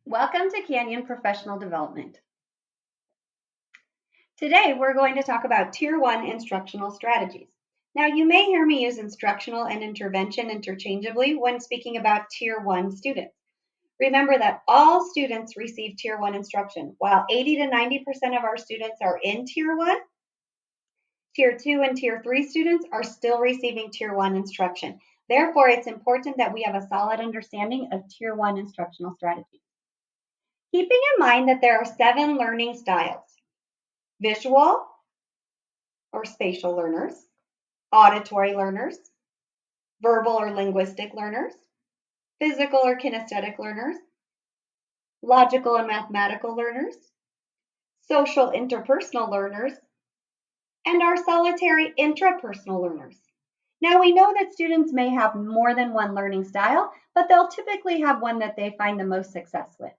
Welcome to Canyon Professional Development. Today we're going to talk about Tier 1 instructional strategies. Now you may hear me use instructional and intervention interchangeably when speaking about Tier 1 students. Remember that all students receive Tier 1 instruction. While 80 to 90% of our students are in Tier 1, Tier 2 and Tier 3 students are still receiving Tier 1 instruction. Therefore, it's important that we have a solid understanding of Tier 1 instructional strategies. Keeping in mind that there are 7 learning styles: visual or spatial learners, auditory learners, verbal or linguistic learners, physical or kinesthetic learners, logical and mathematical learners, social interpersonal learners, and our solitary intrapersonal learners. Now we know that students may have more than one learning style, but they'll typically have one that they find the most success with.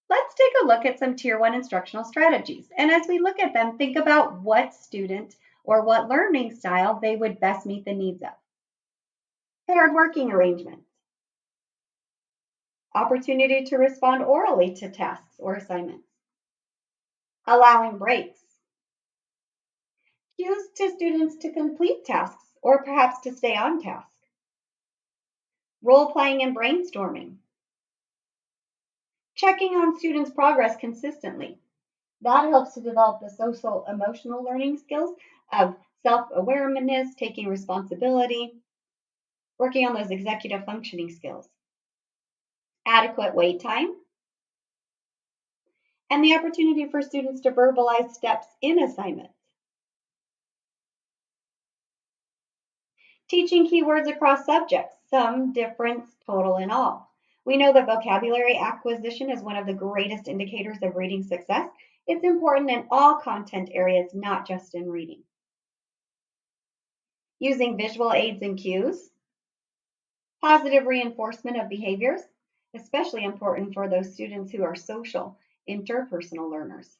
Let's take a look at some Tier 1 instructional strategies. And as we look at them, think about what student or what learning style they would best meet the needs of. Paired working arrangements. Opportunity to respond orally to tasks or assignments. Allowing breaks. Cues to students to complete tasks or perhaps to stay on task. Role playing and brainstorming. Checking on students' progress consistently. That helps to develop the social emotional learning skills of self-awareness, taking responsibility, working on those executive functioning skills. Adequate wait time, and the opportunity for students to verbalize steps in assignments. Teaching keywords across subjects, sum, difference, total, and all. We know that vocabulary acquisition is one of the greatest indicators of reading success. It's important in all content areas, not just in reading. Using visual aids and cues. Positive reinforcement of behaviors, especially important for those students who are social, interpersonal learners.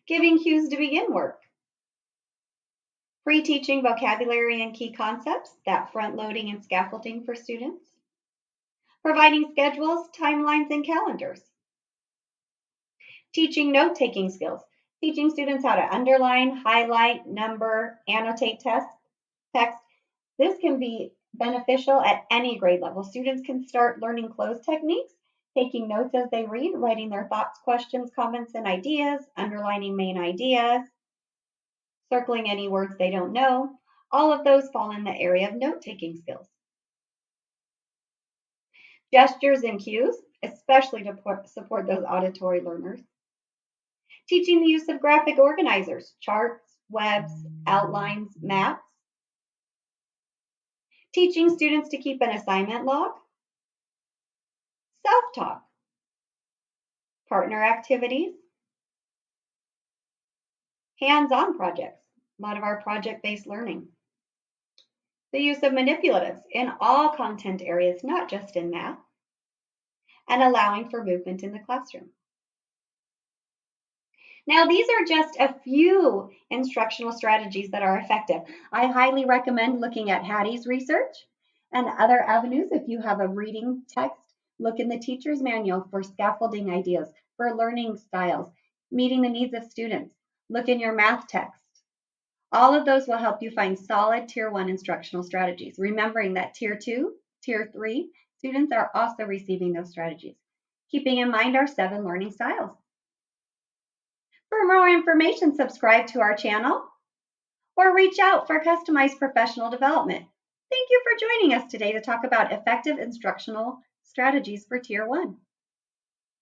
Giving cues to begin work. Pre-teaching vocabulary and key concepts, that front-loading and scaffolding for students. Providing schedules, timelines, and calendars. Teaching note-taking skills, teaching students how to underline, highlight, number, annotate text. This can be beneficial at any grade level. Students can start learning close techniques, taking notes as they read, writing their thoughts, questions, comments, and ideas, underlining main ideas, circling any words they don't know. All of those fall in the area of note-taking skills. Gestures and cues, especially to support those auditory learners. Teaching the use of graphic organizers, charts, webs, outlines, maps. Teaching students to keep an assignment log. Self-talk. Partner activities. Hands-on projects, a lot of our project-based learning. The use of manipulatives in all content areas, not just in math. And allowing for movement in the classroom. Now, these are just a few instructional strategies that are effective. I highly recommend looking at Hattie's research and other avenues. If you have a reading text, look in the teacher's manual for scaffolding ideas, for learning styles, meeting the needs of students. Look in your math text. All of those will help you find solid Tier 1 instructional strategies, remembering that Tier 2, Tier 3 students are also receiving those strategies, keeping in mind our 7 learning styles. For more information, subscribe to our channel or reach out for customized professional development. Thank you for joining us today to talk about effective instructional strategies for Tier 1.